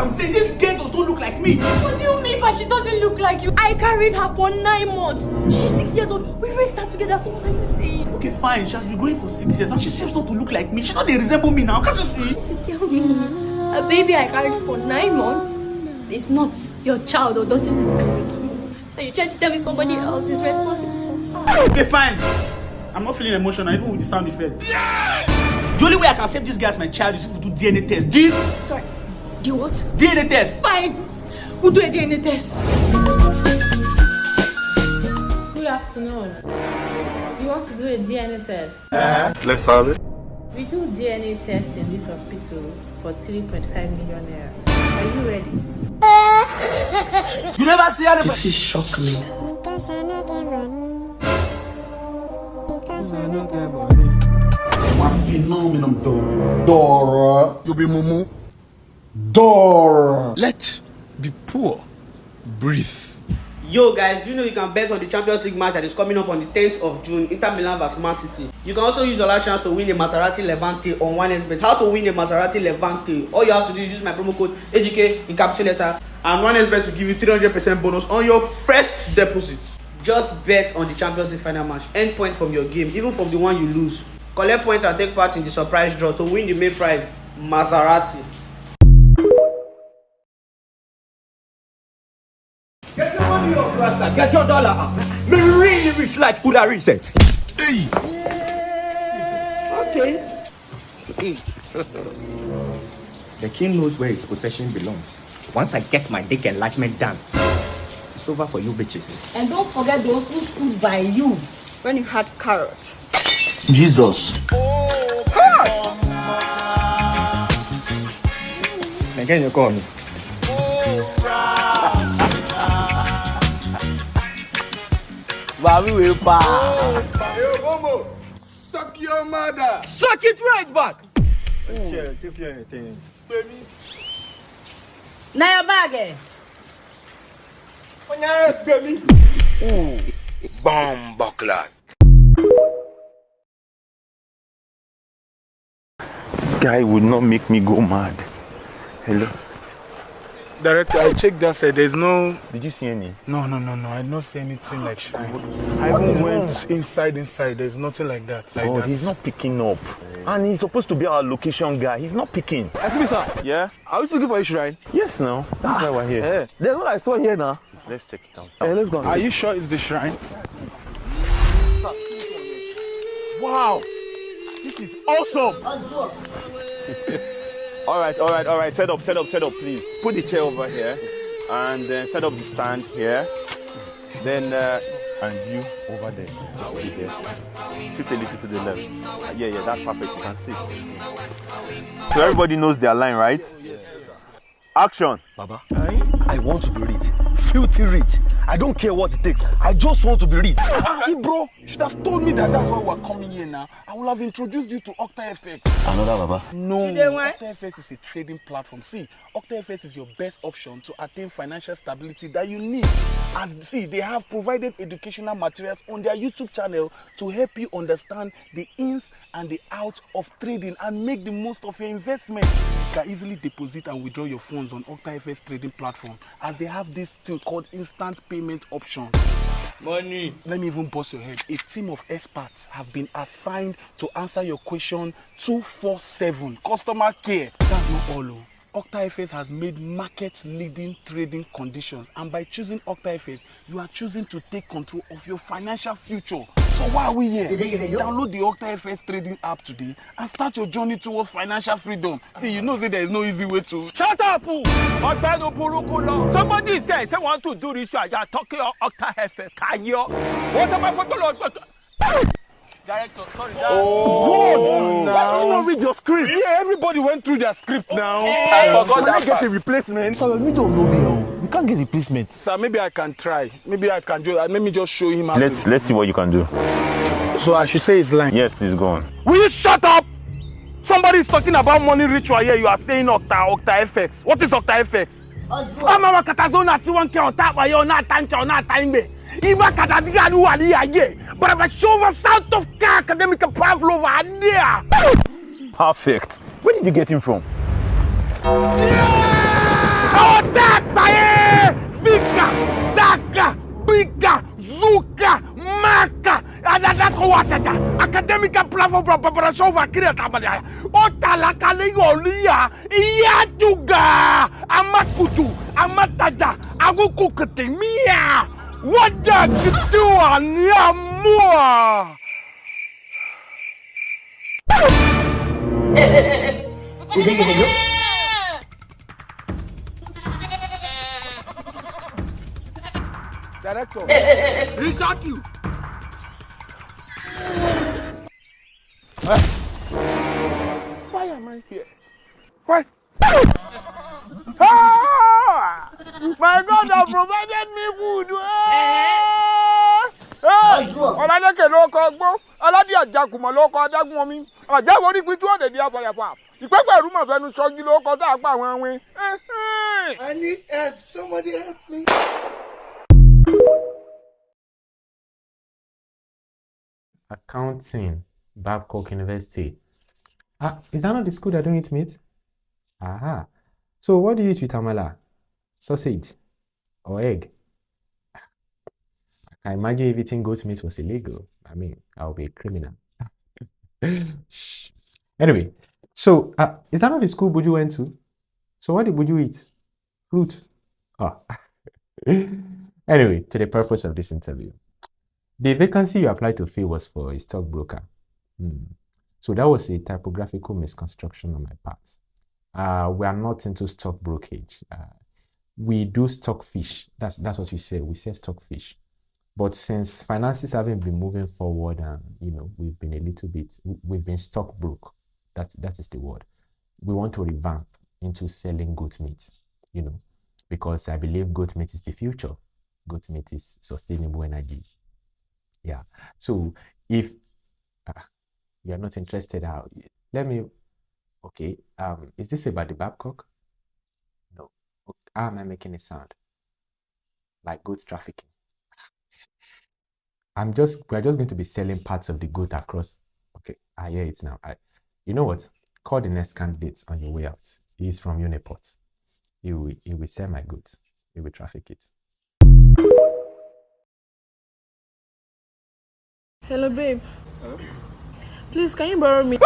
I'm saying this girl does not look like me. What do you mean but she doesn't look like you? I carried her for 9 months. She's 6 years old. We raised her together, so what are you saying? Okay, fine. She has been going for 6 years and she seems not to look like me. She don't resemble me now. Can't you see? To tell me, a baby I carried for 9 months is not your child or doesn't look like you. And you're trying to tell me somebody else is responsible for her. Okay, fine. I'm not feeling emotional even with the sound effects. Yeah! The only way I can save this guy as my child is if we do DNA test. Deal? Sorry. Do what? DNA test. Fine. We'll do a DNA test. Good afternoon. You want to do a DNA test? Let's have it. We do DNA test in this hospital for 3.5 million naira. Are you ready? You never see her. This shock me. One phenomenon, Dora. You be mumu. Dora. Let's be poor. Breathe. Yo guys, do you know you can bet on the Champions League match that is coming up on the 10th of June, Inter Milan vs Man City. You can also use your last chance to win a Maserati Levante on 1xBet. How to win a Maserati Levante? All you have to do is use my promo code AGK in capital letter, and 1xBet will give you 300% bonus on your first deposit. Just bet on the Champions League final match. End point from your game, even from the one you lose. Collect points and take part in the surprise draw to win the main prize, Maserati. Get your money up, Rasta. Get your dollar up. Me really rich life could have reached it. Hey. Okay. The king knows where his possession belongs. Once I get my dick enlargement done, it's over for you bitches. And don't forget those who stood by you when you had carrots. Jesus. Again, you call me. Hey, Suck your mother. Suck it right back. Now your bag, eh? Bomb buckler. This guy would not make me go mad. Hello? Director, I checked that side. There's no. Did you see any? No. I did not see anything like shrine. I even went inside. There's nothing like that. He's not picking up. And he's supposed to be our location guy. He's not picking. Excuse me, sir. Yeah? Are we looking for a shrine? Yes, now. That's why we're here. There's what I saw here now. Let's check it out. Let's go. Are you sure it's the shrine? Wow! This is awesome! All right. Set up, please. Put the chair over here, and then set up the stand here. Then, and you over there. I'll be there. Sit a little to the left. Yeah, that's perfect. You can sit. So everybody knows their line, right? Yes. Action. Baba, I want to be rich. Filthy rich. I don't care what it takes. I just want to be rich. Bro, you should have told me that's why we're coming here now. I would have introduced you to OctaFX. Another Baba. No, OctaFX is a trading platform. See, OctaFX is your best option to attain financial stability that you need. They have provided educational materials on their YouTube channel to help you understand the ins and the outs of trading and make the most of your investment. You can easily deposit and withdraw your funds on OctaFX trading platform, as they have this thing called instant payment option. Money. Let me even bust your head. A team of experts have been assigned to answer your question 24/7. Customer care. That's not all. OctaFX has made market-leading trading conditions, and by choosing OctaFX, you are choosing to take control of your financial future. So why are we here? Download the OctaFX trading app today and start your journey towards financial freedom. See, you know that there is no easy way to. Shut up, fool! Somebody says they want to do this. You are talking about OctaFX. Can you? What am I for the Director, sorry. Oh, no. Why did you not read your script? Yeah, everybody went through their script now. I forgot that. Get a replacement. Sir, we don't know me. We can't get replacement. Sir, maybe I can try. Maybe I can do. Let me just show him how. Let's see what you can do. So I should say his line. Yes, please go on. Will you shut up? Somebody is talking about money ritual here. You are saying OctaFX. What is OctaFX? Mama katazona ti wan ke on tap wa yo na tancha na time. Iba katadiga du wali aye. But I show us south of car academic Pavlova there. Perfect. Where did you get him from? Yeah! wasada academic platform preparation for career tabaya o talakale yoliya iya juga amaskutu amataja agukukete mia wada kitu aniamua Director, he shot you. Why am I here? Why? Ah! My God has provided me food. Ọ̀làdẹ́kẹ̀ ló kọ gbó, aládé àjàkùmọ̀ ló kọ adágún omi, àjáwọ̀ orí pitú ọ̀dẹ̀ di afọ̀yàfọ̀. Ìpẹ́pẹ́ ìrúmọ̀ fẹnu sọ́jú ló kọ tá a pa àwọn ẹwìn. I need help. Somebody help me. Accounting, Babcock University. Is that not the school that don't eat meat? Aha. So what do you eat with amala? Sausage or egg? I can imagine if eating goat meat was illegal. I mean, I'll be a criminal. Anyway, so is that not the school Buju went to? So what did Buju eat? Fruit. Anyway, to the purpose of this interview. The vacancy you applied to fill was for a stockbroker. So that was a typographical misconstruction on my part. We are not into stock brokerage. We do stock fish. That's what we say. We say stock fish. But since finances haven't been moving forward and we've been stock broke. That is the word. We want to revamp into selling goat meat, because I believe goat meat is the future. Goat meat is sustainable energy. Yeah. So if you are not interested, is this about the Babcock? No. How am I making it sound? Like goat trafficking. We are just going to be selling parts of the goat across. Okay, I hear it now. You know what? Call the next candidate on your way out. He's from Uniport. He will sell my goods. He will traffic it. Hello, babe. Hello? Please, can you borrow me?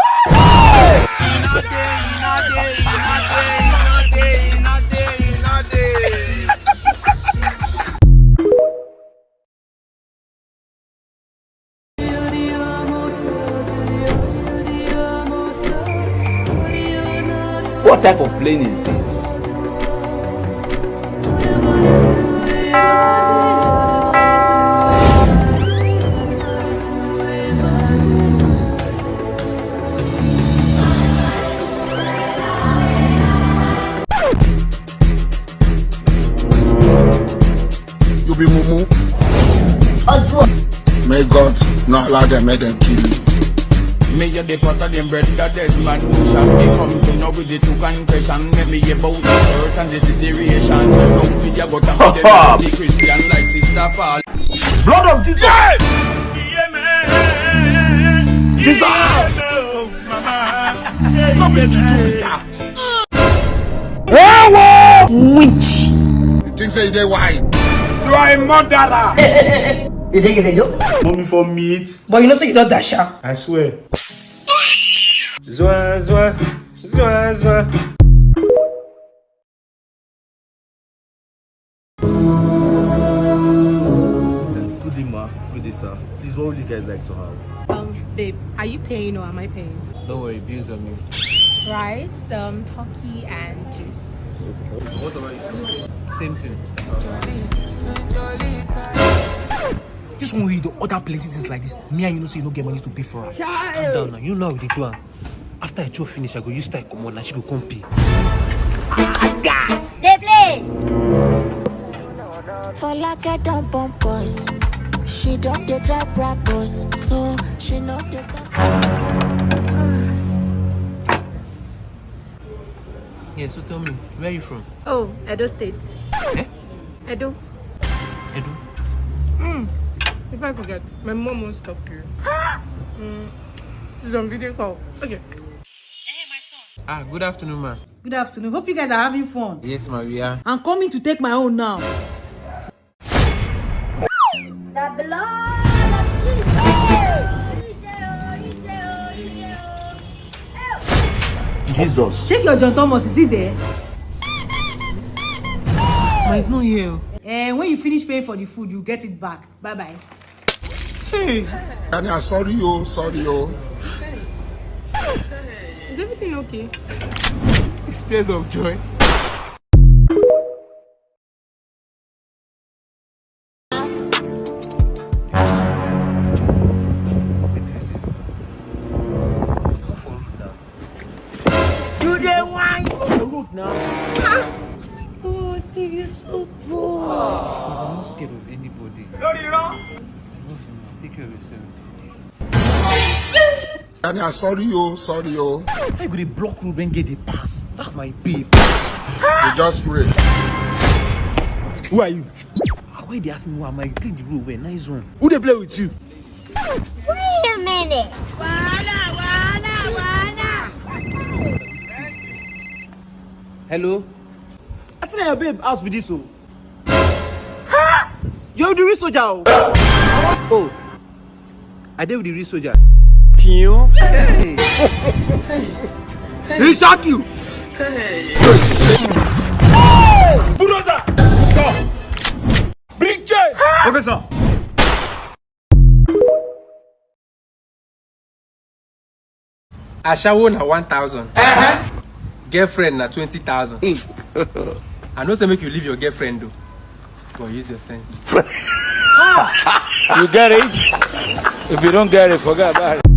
What type of plane is this? You be mumu. May God not allow them, make them kill you. Me a the pot of them bread that dead man who shall be come to know with the two confession. Make me about the church and the situation. Don't be a but the Christian like Sister Paul. Blood of Jesus! Jesus! Not be Witch! You think say they white? You are a murderer! You think it's a joke? Mommy for meat. But you know say you don't dash out. I swear. Zwa. Good day, ma. Good day, sir. Please, what would you guys like to have? Babe, are you paying or am I paying? Don't worry, bills on me. Rice, turkey and juice. What about you? Same thing. This one you do other plenty things like this. Me and you know say you don't get money to pay for her. Calm down now. You know how they do. After I chop finish, I go use style come on and she go come pay. God, they play. For like I don't bump us. She don't get drive rappers, so she know the. Yeah, so tell me, where are you from? Oh, Edo State. Eh? Edo. Edo? If I forget, my mom won't stop you. This is on video call. Okay. Hey, my son. Good afternoon, ma. Good afternoon. Hope you guys are having fun. Yes, ma, we are. I'm coming to take my own now. The blood of Jesus. Jesus. Check your John Thomas, is he there? Ma, it's not here. And when you finish paying for the food, you get it back. Bye-bye. Hey. I'm sorry, oh, sorry, oh. Is everything okay? It's tears of joy. You the one. Now. Oh, this is so poor. I'm not scared of anybody. Take care of yourself. I'm sorry, oh, sorry, oh. I go to block road and get the pass. That's my babe. You just pray. Who are you? Why they ask me who am I? You play the role well, nice one. Who they play with you? Wait a minute. Hello? I think your babe asked me this one. You're the real soldier. Oh. I did with the real soldier. Hey. He shot you. Hey. Bulldozer. Sir. Big J. Okay, sir. Ashawo na 1,000. Girlfriend na 20,000. I know say make you leave your girlfriend though, but use your sense. You get it? If you don't get it, forget about it.